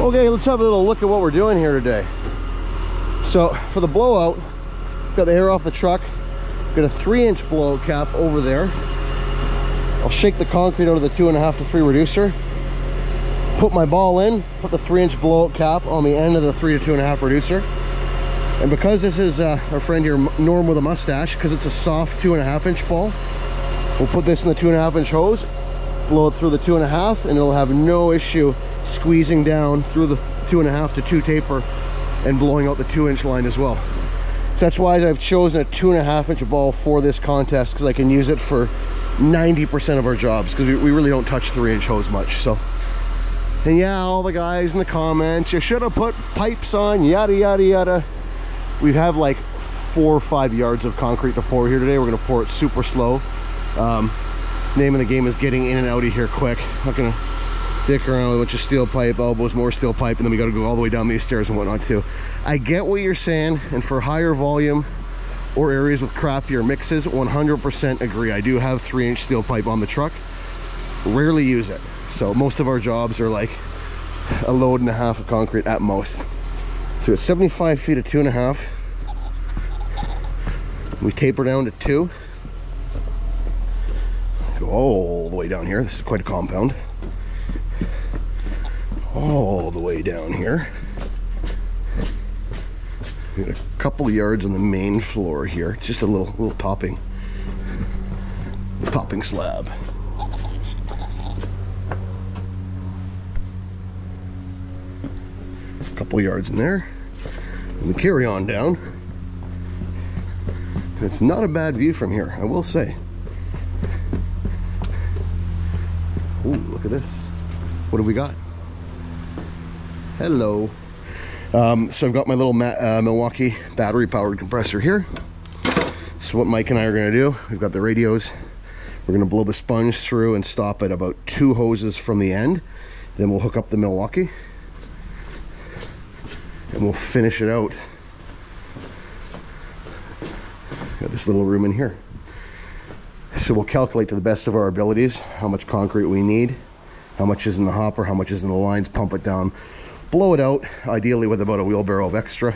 Okay, let's have a little look at what we're doing here today. So for the blowout, got the air off the truck, got a 3-inch blowout cap over there. I'll shake the concrete out of the 2.5 to 3 reducer, put my ball in, put the 3-inch blowout cap on the end of the 3 to 2.5 reducer. And because this is our friend here, Norm with a mustache, because it's a soft 2.5-inch ball, we'll put this in the 2.5-inch hose, blow it through the 2.5, and it'll have no issue squeezing down through the 2.5 to 2 taper and blowing out the 2-inch line as well. So that's why I've chosen a 2.5-inch ball for this contest, because I can use it for 90% of our jobs, because we really don't touch 3-inch hose much. So, and yeah, all the guys in the comments, you should have put pipes on, yada yada yada. We have like 4 or 5 yards of concrete to pour here today. We're going to pour it super slow. Name of the game is getting in and out of here quick. Not gonna dick around with a bunch of steel pipe, elbows, more steel pipe, and then we got to go all the way down these stairs and whatnot too. I get what you're saying, and for higher volume or areas with crappier mixes, 100% agree. I do have 3-inch steel pipe on the truck, rarely use it. So most of our jobs are like a load and a half of concrete at most. So it's 75 feet of 2.5. We taper down to 2. Go all the way down here. This is quite a compound. All the way down here. We got a couple yards on the main floor here. It's just a little topping slab. A couple yards in there. And we carry on down. It's not a bad view from here, I will say. Ooh, look at this. What have we got? Hello. So I've got my little Milwaukee battery powered compressor here. So what Mike and I are going to do, we've got the radios. We're going to blow the sponge through and stop at about 2 hoses from the end. Then we'll hook up the Milwaukee and we'll finish it out. Got this little room in here. So we'll calculate to the best of our abilities how much concrete we need, how much is in the hopper, how much is in the lines, pump it down, blow it out, ideally with about a wheelbarrow of extra,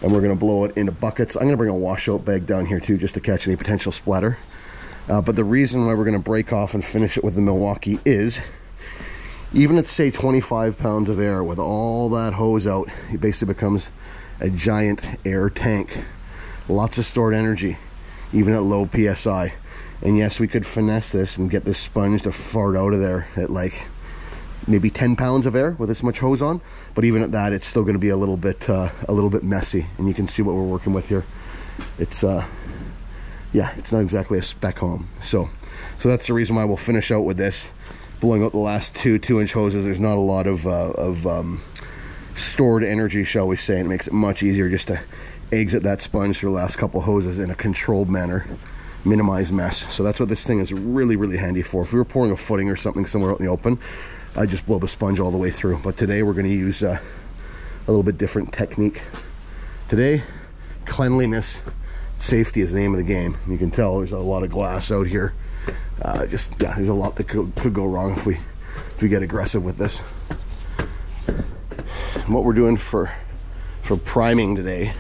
and we're going to blow it into buckets. I'm going to bring a washout bag down here too, just to catch any potential splatter. But the reason why we're going to break off and finish it with the Milwaukee is, even at say 25 pounds of air, with all that hose out, it basically becomes a giant air tank. Lots of stored energy, even at low PSI. And yes, we could finesse this and get this sponge to fart out of there at like maybe 10 pounds of air with this much hose on, but even at that, it's still going to be a little bit messy. And you can see what we're working with here. It's yeah, it's not exactly a spec home. So that's the reason why we'll finish out with this, blowing out the last 2-inch hoses. There's not a lot of stored energy, shall we say, and it makes it much easier just to exit that sponge through the last couple hoses in a controlled manner, minimize mess. So that's what this thing is really handy for. If we were pouring a footing or something somewhere out in the open, I'd just blow the sponge all the way through. But today we're going to use a little bit different technique. Today, cleanliness, safety is the name of the game. You can tell there's a lot of glass out here. Yeah, there's a lot that could go wrong if we get aggressive with this. And what we're doing for priming today,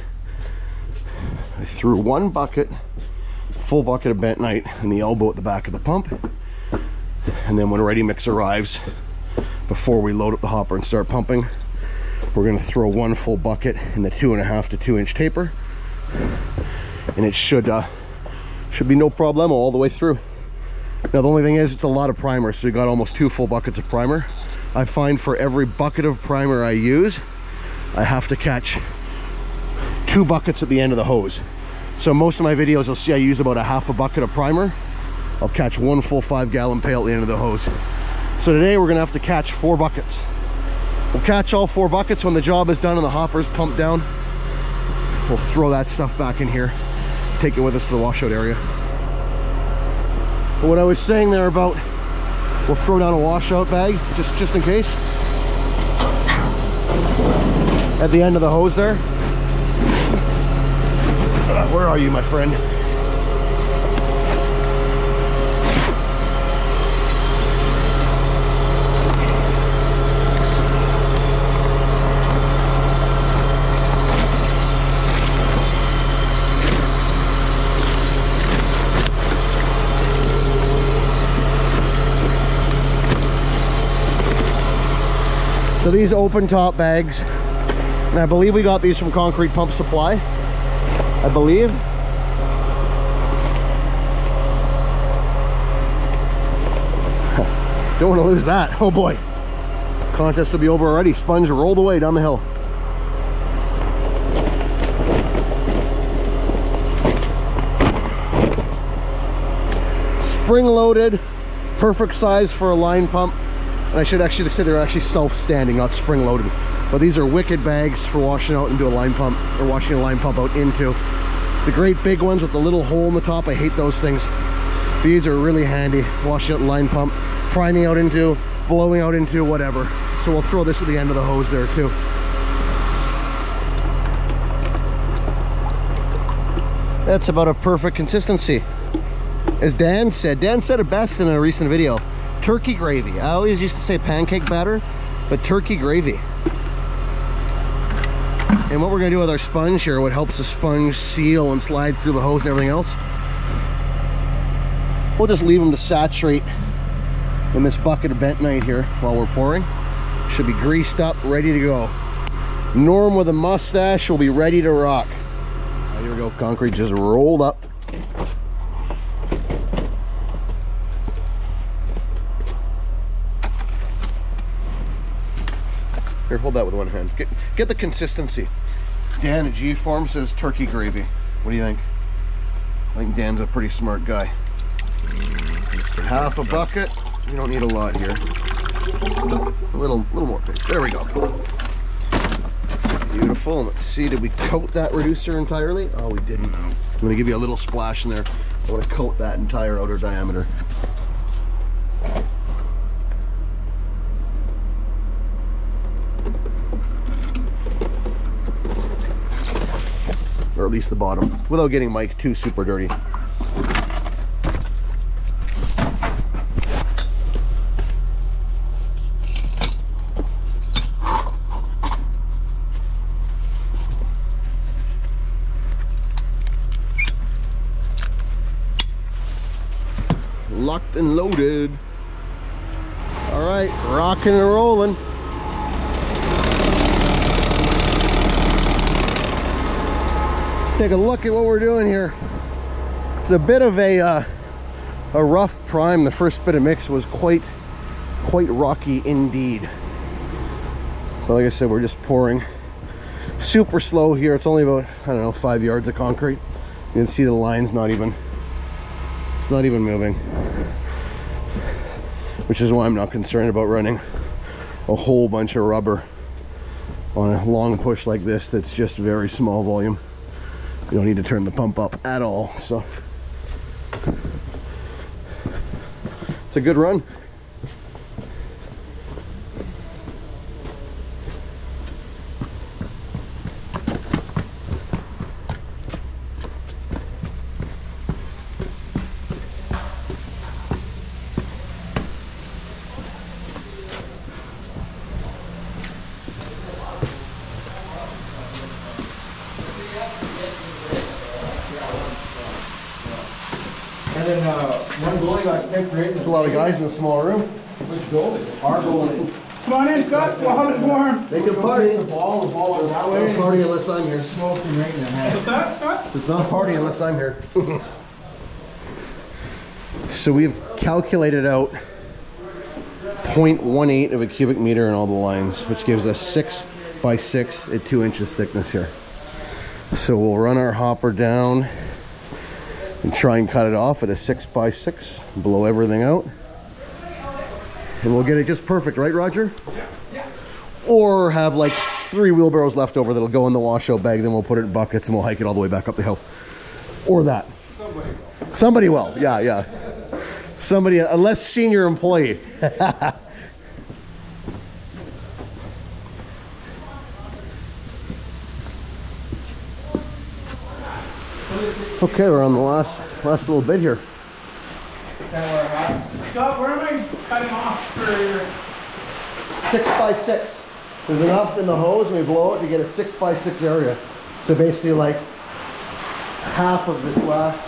I threw 1 bucket, full bucket of bentonite in the elbow at the back of the pump, and then when ready mix arrives, before we load up the hopper and start pumping, we're going to throw 1 full bucket in the 2.5 to 2-inch taper, and it should be no problem all the way through. Now the only thing is, it's a lot of primer, so we got almost 2 full buckets of primer. I find for every bucket of primer I use, I have to catch 2 buckets at the end of the hose. So most of my videos, you'll see I use about a half a bucket of primer. I'll catch 1 full 5-gallon pail at the end of the hose. So today we're gonna have to catch 4 buckets. We'll catch all 4 buckets when the job is done and the hopper's pumped down. We'll throw that stuff back in here, take it with us to the washout area. But what I was saying there about, we'll throw down a washout bag just in case at the end of the hose there. Where are you, my friend? So these open top bags, and I believe we got these from Concrete Pump Supply, I believe. Don't want to lose that. Oh boy. Contest will be over already. Sponge rolled away down the hill. Spring loaded, perfect size for a line pump. And I should actually say they're actually self-standing, not spring loaded. But these are wicked bags for washing out into a line pump, or washing a line pump out into. The great big ones with the little hole in the top, I hate those things. These are really handy, washing out line pump, priming out into, blowing out into, whatever. So we'll throw this at the end of the hose there too. That's about a perfect consistency. As Dan said it best in a recent video, turkey gravy. I always used to say pancake batter, but turkey gravy. And what we're gonna do with our sponge here, what helps the sponge seal and slide through the hose and everything else, we'll just leave them to saturate in this bucket of bentonite here while we're pouring. Should be greased up, ready to go. Norm with a mustache will be ready to rock. Here we go, concrete just rolled up. Here, hold that with one hand. Get the consistency. Dan at G-Form says turkey gravy. What do you think? I think Dan's a pretty smart guy. Half a bucket. You don't need a lot here. A little more. There we go. Beautiful. Let's see, did we coat that reducer entirely? Oh, we didn't. I'm going to give you a little splash in there. I want to coat that entire outer diameter. Or at least the bottom, without getting Mike too super dirty. Locked and loaded. All right, rocking and rolling. Take a look at what we're doing here. It's a bit of a rough prime. The first bit of mix was quite rocky indeed. So like I said, we're just pouring super slow here. It's only about, I don't know, 5 yards of concrete. You can see the line's not even, it's not even moving, which is why I'm not concerned about running a whole bunch of rubber on a long push like this that's just very small volume. You don't need to turn the pump up at all, so it's a good run. And then one goalie got picked right. There's a lot of guys in a small room. Which goalie? Our goalie. Come on in, Scott. Well, it's warm. They can party. The ball goes that way. Don't party unless I'm here. Smoking right in the head. What's that, Scott? It's not a party unless I'm here. So we've calculated out 0.18 of a cubic meter in all the lines, which gives us 6 by 6 at 2 inches thickness here. So we'll run our hopper down and try and cut it off at a 6 by 6, blow everything out, and we'll get it just perfect, right, Roger? Yeah. Or have like 3 wheelbarrows left over that'll go in the washout bag, then we'll put it in buckets and we'll hike it all the way back up the hill. Or that. Somebody will. Yeah. Somebody, a less senior employee. Okay, we're on the last little bit here. Scott, where am I cutting off for your... 6 by 6. There's enough in the hose when we blow it to get a 6 by 6 area. So basically like half of the last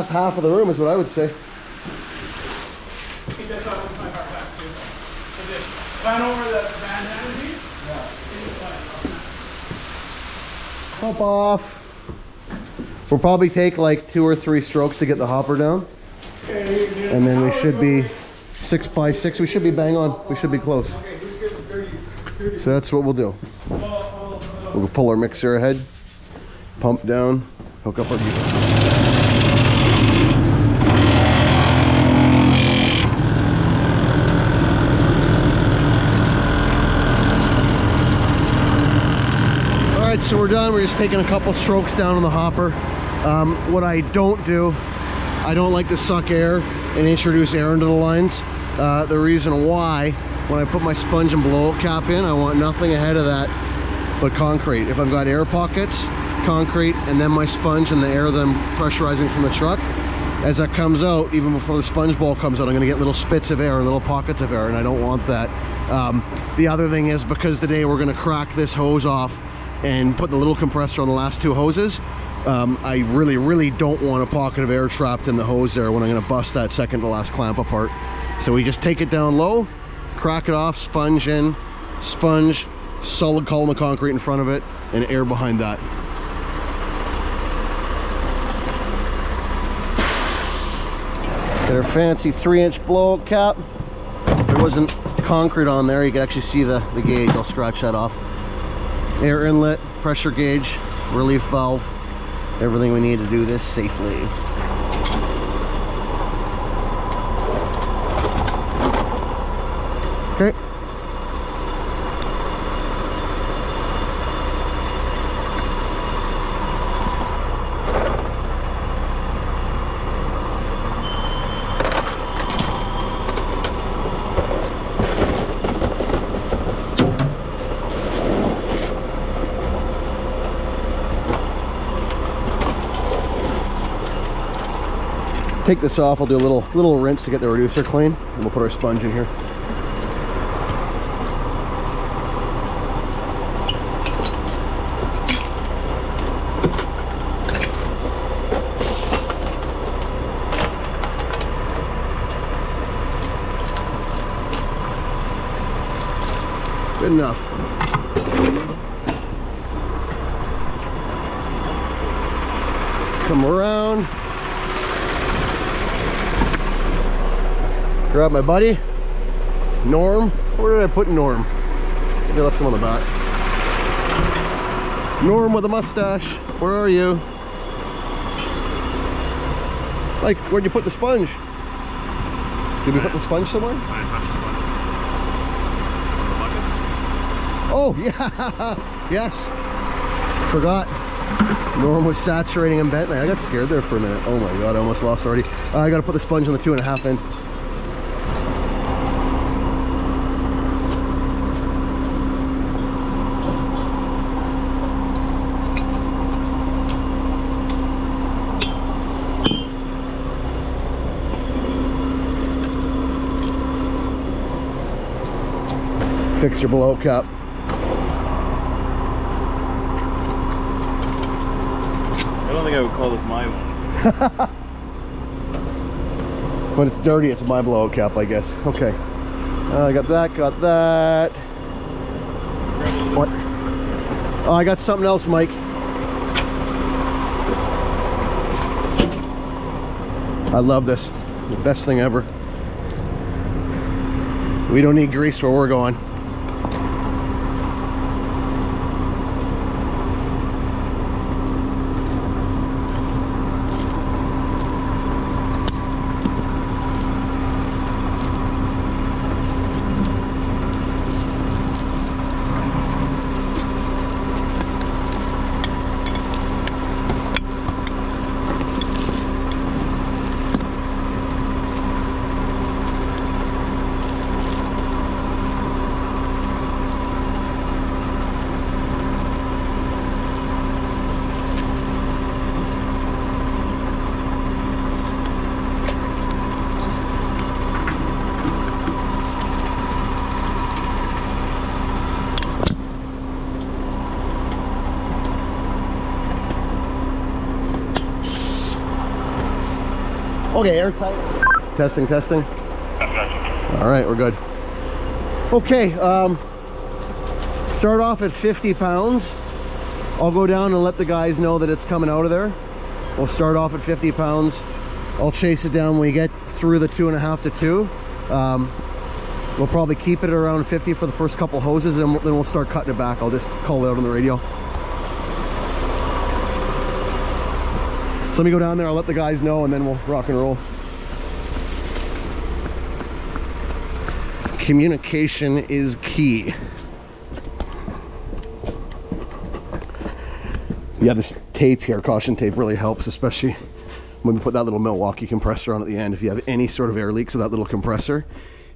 half of the room is what I would say. I think that's how I want my heart back too. Sign over the bandana piece? Pump off. We'll probably take like 2 or 3 strokes to get the hopper down. And then we should be 6 by 6. We should be bang on. We should be close. So that's what we'll do. We'll pull our mixer ahead, pump down, hook up our gear. Alright, so we're done. We're just taking a couple strokes down on the hopper. What I don't do, I don't like to suck air and introduce air into the lines. The reason why, when I put my sponge and blow-out cap in, I want nothing ahead of that but concrete. If I've got air pockets, concrete, and then my sponge and the air that I'm pressurizing from the truck, as that comes out, even before the sponge ball comes out, I'm gonna get little spits of air, little pockets of air, and I don't want that. The other thing is, because today we're gonna crack this hose off and put the little compressor on the last 2 hoses, I really don't want a pocket of air trapped in the hose there when I'm gonna bust that second to last clamp apart. So we just take it down low, crack it off, sponge in, sponge, solid column of concrete in front of it, and air behind that. Get our fancy 3-inch blow-out cap. If there wasn't concrete on there, you could actually see the gauge. I'll scratch that off. Air inlet, pressure gauge, relief valve, everything we need to do this safely. Okay. Take this off, I'll do a little rinse to get the reducer clean, and we'll put our sponge in here. Good enough. Come around. Grab my buddy, Norm. Where did I put Norm? Maybe I left him on the back. Norm with a mustache, where are you? Like, where'd you put the sponge? Did we put the sponge somewhere? I touched the buckets. Oh, yeah, yes. Forgot. Norm was saturating and bent. I got scared there for a minute. Oh my God, I almost lost already. I gotta put the sponge on the 2.5 in. Fix your blow cap. I don't think I would call this my one. When it's dirty, it's my blow cap, I guess. Okay. I got that, got that. What? Oh, I got something else, Mike. I love this. The best thing ever. We don't need grease where we're going. Okay, airtight. Testing, testing. I've got you. All right, we're good. Okay, start off at 50 pounds. I'll go down and let the guys know that it's coming out of there. We'll start off at 50 pounds. I'll chase it down when we get through the 2.5 to 2. We'll probably keep it around 50 for the first couple hoses, and then we'll start cutting it back. I'll just call it out on the radio. So let me go down there, I'll let the guys know, and then we'll rock and roll. Communication is key. Yeah, this tape here, caution tape, really helps, especially when we put that little Milwaukee compressor on at the end. If you have any sort of air leaks with that little compressor,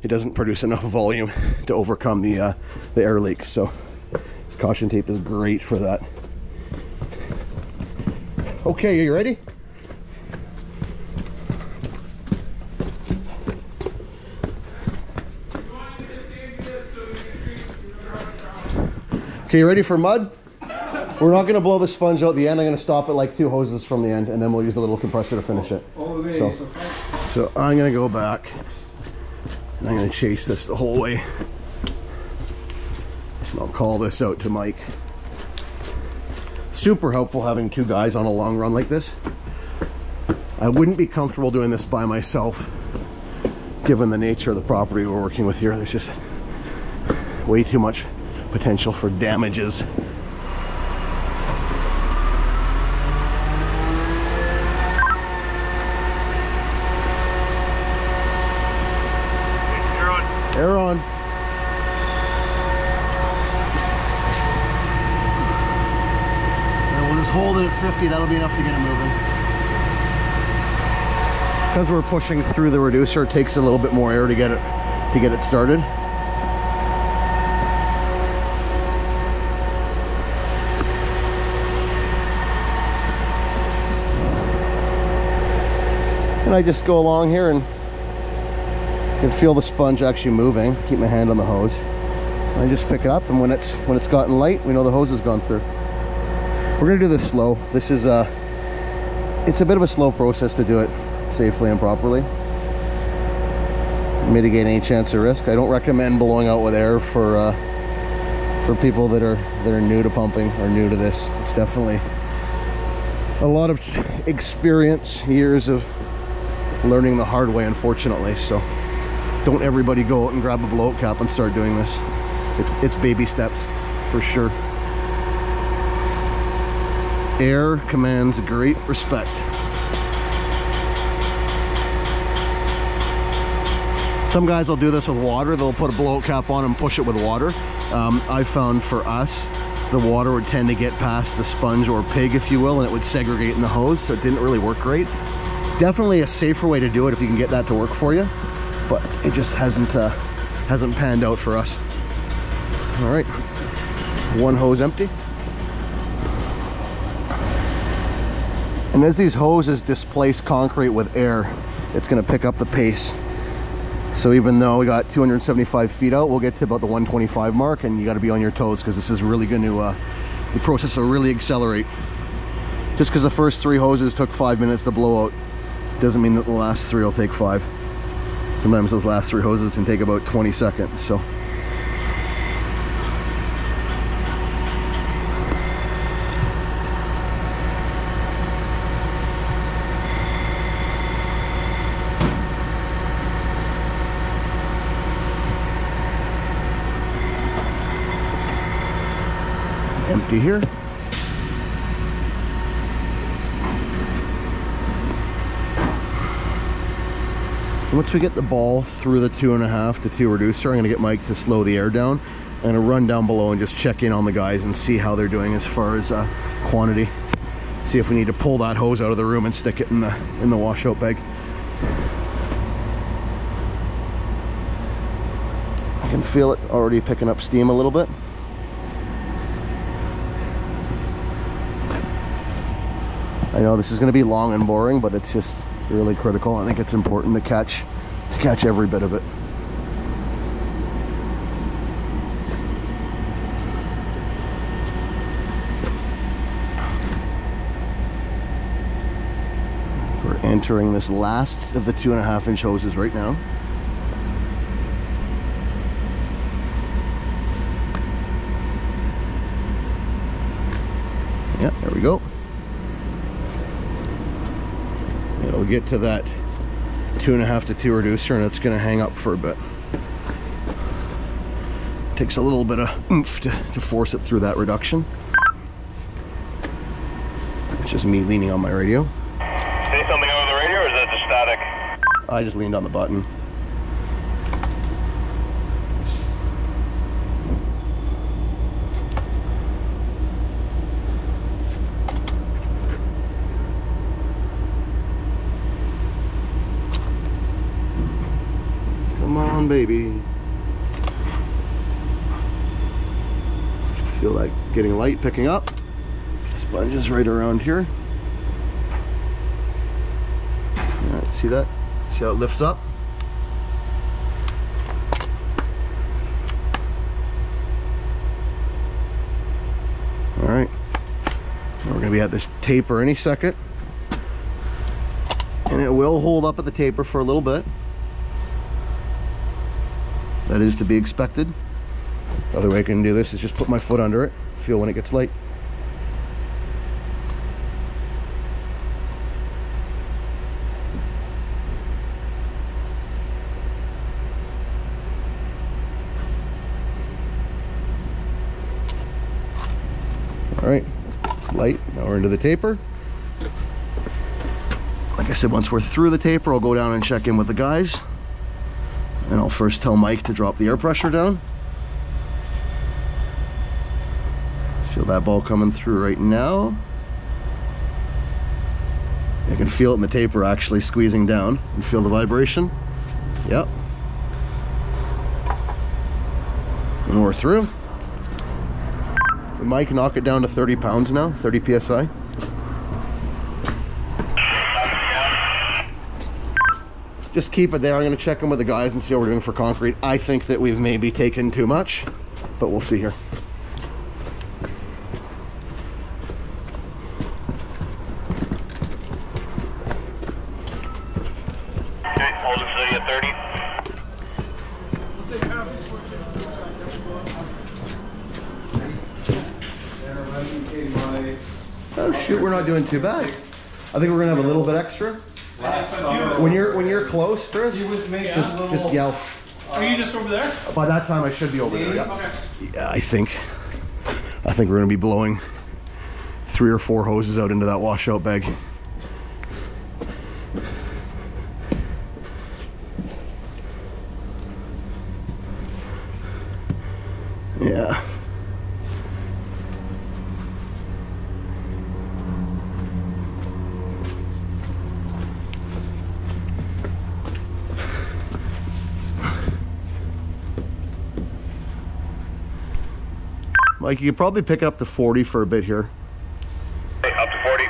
it doesn't produce enough volume to overcome the air leaks. So this caution tape is great for that. Okay, are you ready? Okay, you ready for mud? We're not going to blow the sponge out the end. I'm going to stop it like 2 hoses from the end, and then we'll use the little compressor to finish it. So I'm going to go back, and I'm going to chase this the whole way. I'll call this out to Mike. Super helpful having 2 guys on a long run like this. I wouldn't be comfortable doing this by myself, given the nature of the property we're working with here. There's just way too much potential for damages. Air on. And we'll just hold it at 50. That'll be enough to get it moving. Because we're pushing through the reducer, it takes a little bit more air to get it started. And I just go along here and you can feel the sponge actually moving. Keep my hand on the hose. I just pick it up, and when it's gotten light, we know the hose has gone through. We're gonna do this slow. This is it's a bit of a slow process to do it safely and properly. Mitigate any chance of risk. I don't recommend blowing out with air for people that are new to pumping or new to this. It's definitely a lot of experience, years of learning the hard way, unfortunately. So don't everybody go out and grab a blowout cap and start doing this. It's baby steps for sure. Air commands great respect. Some guys will do this with water. They'll put a blowout cap on and push it with water. I found for us, the water would tend to get past the sponge or pig, if you will, and it would segregate in the hose, so it didn't really work great. Definitely a safer way to do it if you can get that to work for you, but it just hasn't panned out for us. All right, 1 hose empty. And as these hoses displace concrete with air, it's going to pick up the pace. So even though we got 275 feet out, we'll get to about the 125 mark, and you got to be on your toes because this is really going to the process will really accelerate. Just because the first 3 hoses took 5 minutes to blow out doesn't mean that the last 3 will take 5. Sometimes those last 3 hoses can take about 20 seconds. So empty here. Once we get the ball through the 2.5 to 2 reducer, I'm going to get Mike to slow the air down. I'm going to run down below and just check in on the guys and see how they're doing as far as quantity. See if we need to pull that hose out of the room and stick it in the washout bag. I can feel it already picking up steam a little bit. I know this is going to be long and boring, but it's just really critical. I think it's important to catch every bit of it. We're entering this last of the 2.5-inch hoses right now. Yeah, there we go. It'll get to that 2.5 to 2 reducer, and it's going to hang up for a bit. Takes a little bit of oomph to force it through that reduction. It's just me leaning on my radio. Say something over the radio, or is that just static? I just leaned on the button. Come on, baby. Feel like getting light, picking up. Sponge is right around here. All right, see that? See how it lifts up? All right. Now we're gonna be at this taper any second. And it will hold up at the taper for a little bit. That is to be expected. The other way I can do this is just put my foot under it, feel when it gets light. All right, it's light. Now we're into the taper. Like I said, once we're through the taper, I'll go down and check in with the guys. And I'll first tell Mike to drop the air pressure down. Feel that ball coming through right now. I can feel it in the taper actually squeezing down. You feel the vibration? Yep. And we're through. Mike, knock it down to 30 pounds now, 30 psi. Just keep it there. I'm going to check in with the guys and see what we're doing for concrete. I think that we've maybe taken too much, but we'll see here. Okay, hold it steady at 30. Oh shoot, we're not doing too bad. I think we're gonna have a little bit extra. When you're close, Chris, just yell. Are you just over there? By that time, I should be over there. Yeah. Okay. Yeah, I think we're gonna be blowing 3 or 4 hoses out into that washout bag. Yeah. Mike, you could probably pick it up to 40 for a bit here. Okay, up to 40.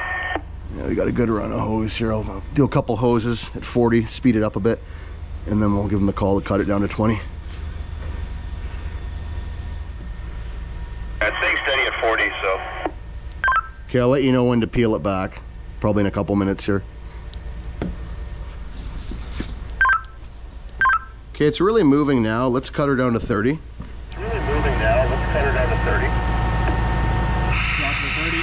Yeah, we got a good run of hose here. I'll do a couple hoses at 40, speed it up a bit, and then we'll give them the call to cut it down to 20. It's staying steady at 40, so. Okay, I'll let you know when to peel it back. Probably in a couple minutes here. Okay, it's really moving now. Let's cut her down to 30. It's really moving now. Let's cut her down to 30. Drop to 30.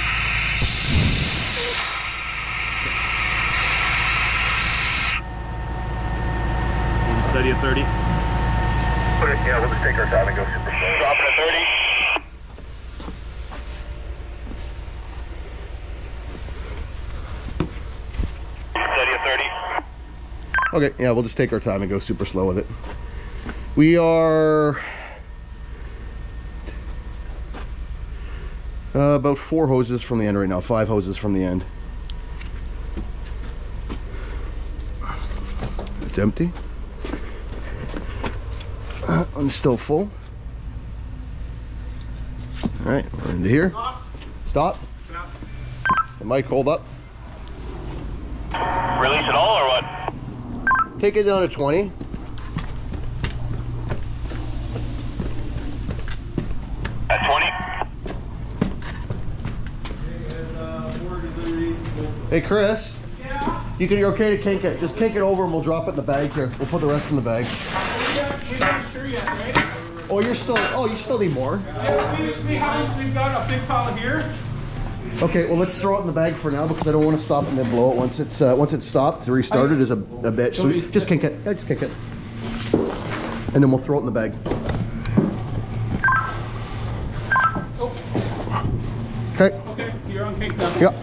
Hold it steady at 30. Okay, yeah, we'll just take our time and go super slow. Drop it at 30. Steady at 30. Okay, yeah, we'll just take our time and go super slow with it. We are about 4 hoses from the end right now, 5 hoses from the end. It's empty. I'm still full. All right, we're into here. Stop. The mic, hold up. Release it all or what? Take it down to 20. At 20? Hey, Chris. Yeah. You're okay to kink it. Just kink it over and we'll drop it in the bag here. We'll put the rest in the bag. We're not sure yet, right? Oh, you still need more? We've got a big pile here. Okay, well let's throw it in the bag for now because I don't want to stop and then blow it once it's stopped. To restart it is a bitch. So just kink it. Yeah, just kink it. And then we'll throw it in the bag. Okay. Okay, you're on kink now. Yeah.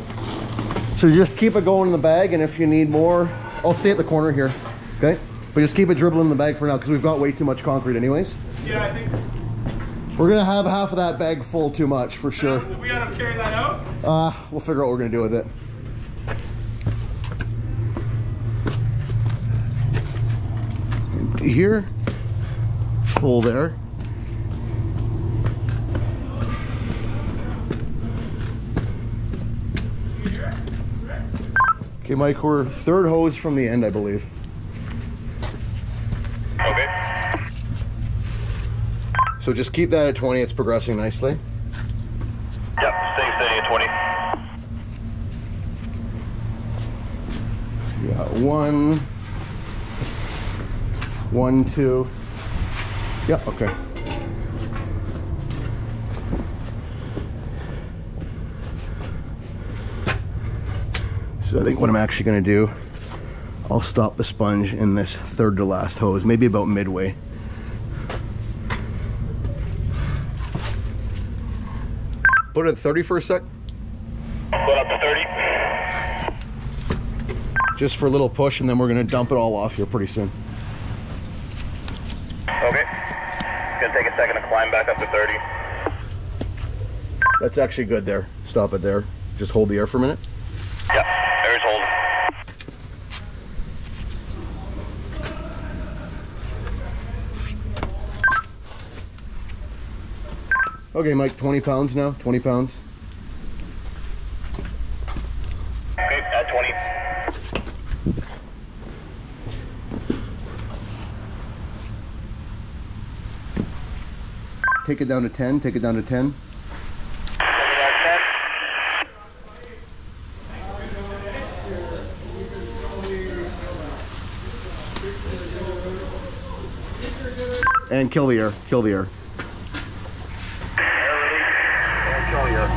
So just keep it going in the bag, and if you need more, I'll stay at the corner here. Okay? But just keep it dribbling in the bag for now because we've got way too much concrete anyways. Yeah, I think We're gonna have half of that bag full too much for sure. we gotta carry that out. We'll figure out what we're gonna do with it. Empty here, full there. Okay, Mike, we're third hose from the end, I believe. Okay. So just keep that at 20, it's progressing nicely. Yep, stay steady at 20. You got 1, 1, 2. Yep, okay. So I think what I'm actually gonna do, I'll stop the sponge in this third to last hose, maybe about midway. Put it at 30 for a sec. Put up to 30. Just for a little push, and then we're gonna dump it all off here pretty soon. Okay. It's gonna take a second to climb back up to 30. That's actually good there. Stop it there. Just hold the air for a minute. Yep, air's holding. Okay, Mike, 20 pounds now, 20 pounds. Okay, at 20. Take it down to 10, take it down to 10. And kill the air, kill the air. Air release and kill the air.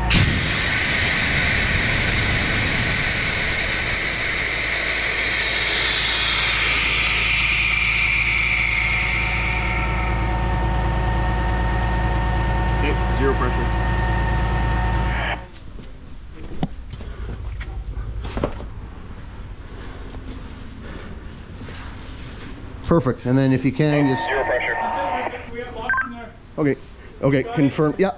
Okay, 0 pressure. Perfect, and then if you can, just... 0 pressure. That's it, we have lots in there. Okay, okay, confirm, yeah.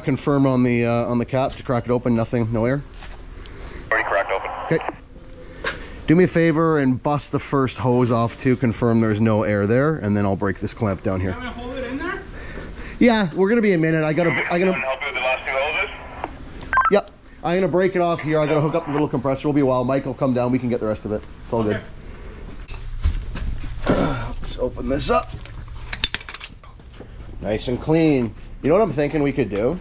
Confirm on the cap to crack it open, nothing, no air. Already cracked open. Okay. Do me a favor and bust the first hose off too, confirm there's no air there, and then I'll break this clamp down here. I'm gonna hold it in there. Yeah, we're gonna be a minute. I Someone gotta, help you with the last 2 hoses? yep. I'm gonna break it off here. I gotta hook up the little compressor. It'll be a while. Mike will come down. We can get the rest of it. It's all good. Let's open this up. Nice and clean. You know what I'm thinking we could do?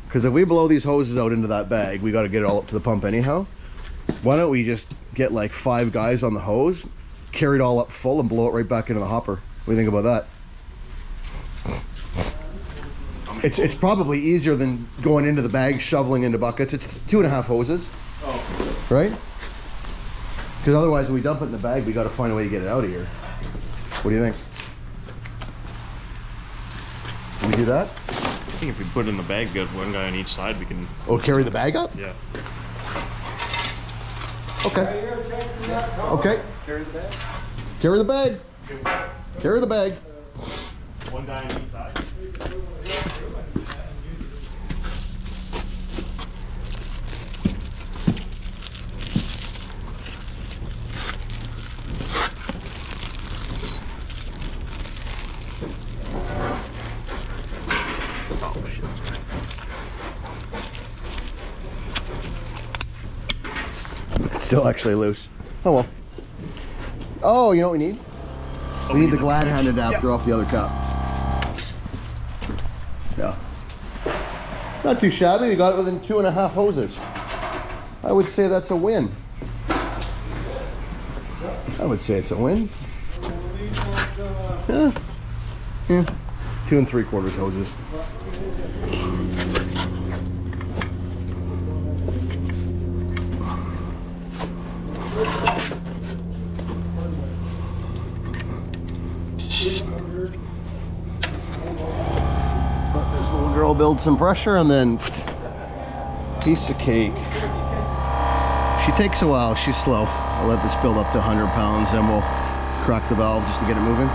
Because if we blow these hoses out into that bag, we got to get it all up to the pump anyhow. Why don't we just get like 5 guys on the hose, carry it all up full, and blow it right back into the hopper? What do you think about that? It's probably easier than going into the bag, shoveling into buckets. It's 2.5 hoses. Oh. Right? Because otherwise, when we dump it in the bag, we got to find a way to get it out of here. What do you think? Can we do that? I think if we put it in the bag, we got one guy on each side, we can... Oh, carry the bag up? Yeah. Okay. Okay. Carry the bag. Carry the bag. Carry the bag. One guy on each side. Still actually loose. Oh well. Oh, you know what we need? We need the glad hand adapter off the other cup. Yeah. Not too shabby. We got it within 2.5 hoses. I would say that's a win. I would say it's a win. Yeah. Yeah. 2 3/4 hoses. Let this little girl build some pressure and then piece of cake. She takes a while, she's slow. I'll let this build up to 100 pounds, then we'll crack the valve just to get it moving.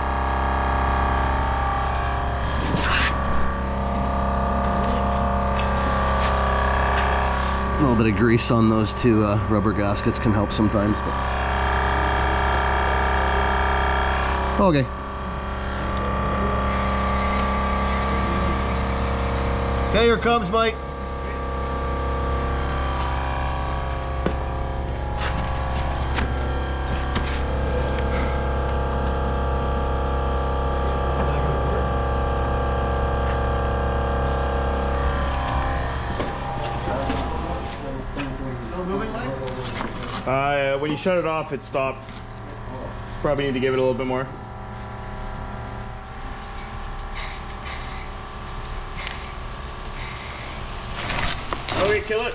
A little bit of grease on those two rubber gaskets can help sometimes. But... okay. Okay, here comes Mike. When you shut it off, it stopped. Probably need to give it a little bit more. Okay, kill it.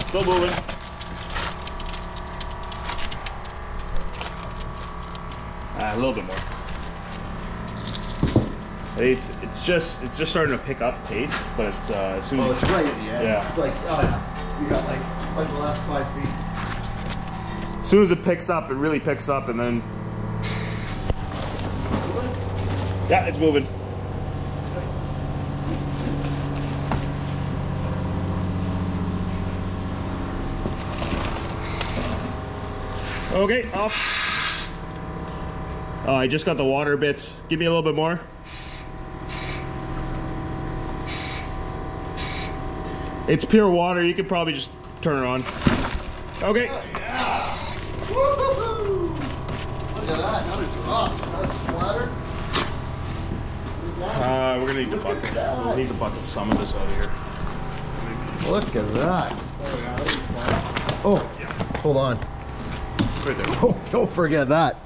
Still moving. A little bit more. It's just starting to pick up pace, but it's as soon as it's right at the end. Yeah. It's like, oh yeah, you got like the last 5 feet. As soon as it picks up, it really picks up, and then yeah, it's moving. Okay, off. Oh, I just got the water bits. Give me a little bit more. It's pure water. You could probably just turn it on. Okay. Oh, yeah. Woo-hoo-hoo. Look at that. Not a drop. Not a splatter. We're gonna need the bucket. We'll need to bucket some of this out of here. Look at that. Oh, hold on. Right there. Oh, don't forget that.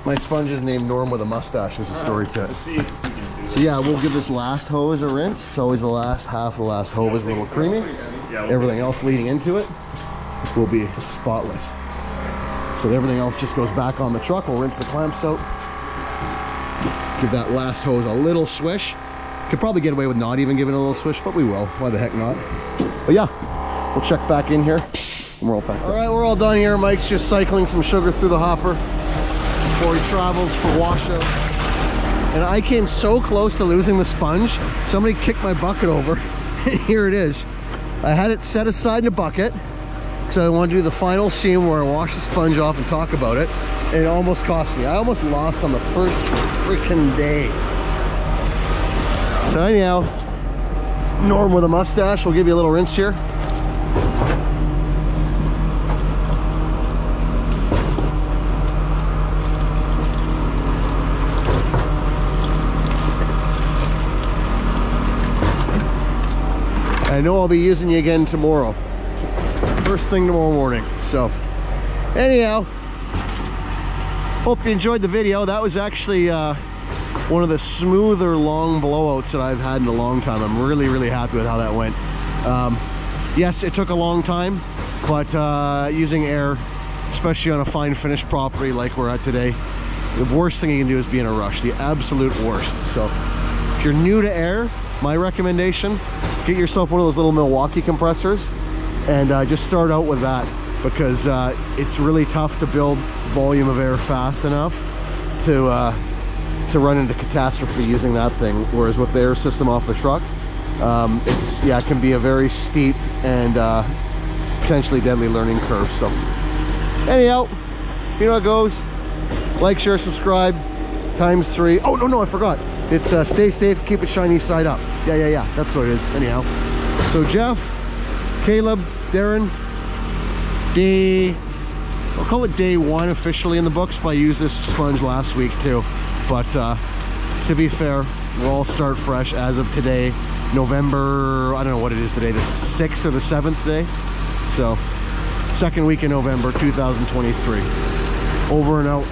My sponge is named Norm with a mustache. There's a story to it. Let's see if we can do So yeah, we'll give this last hose a rinse. It's always the last half of the last hose is a little creamy. Yeah, Everything else leading into it will be spotless. So everything else just goes back on the truck. We'll rinse the clamps out. Give that last hose a little swish. Could probably get away with not even giving it a little swish, but we will. Why the heck not? But yeah, we'll check back in here. And we're all packed up. All right, we're all done here. Mike's just cycling some sugar through the hopper before he travels for washout. And I came so close to losing the sponge. Somebody kicked my bucket over, and here it is. I had it set aside in a bucket because I wanted to do the final scene where I wash the sponge off and talk about it. And it almost cost me. I almost lost on the first freaking day. So anyhow, Norm with a mustache will give you a little rinse here. I know I'll be using you again tomorrow. First thing tomorrow morning. So, anyhow, hope you enjoyed the video. That was actually one of the smoother long blowouts that I've had in a long time. I'm really, really happy with how that went. Yes, it took a long time, but using air, especially on a fine finished property like we're at today, the worst thing you can do is be in a rush. The absolute worst. So, if you're new to air, my recommendation, get yourself one of those little Milwaukee compressors and just start out with that, because it's really tough to build volume of air fast enough to run into catastrophe using that thing. Whereas with the air system off the truck, it can be a very steep and potentially deadly learning curve. So anyhow, you know how it goes. Like, share, subscribe, ×3. Oh no, I forgot. It's stay safe, keep it shiny side up. Yeah, that's what it is. Anyhow, so Jeff, Caleb, Darren, I'll call it day 1 officially in the books, but I used this sponge last week too. But to be fair, we'll all start fresh as of today, November, I don't know what it is today, the 6th or the 7th day. So, 2nd week in November 2023. Over and out.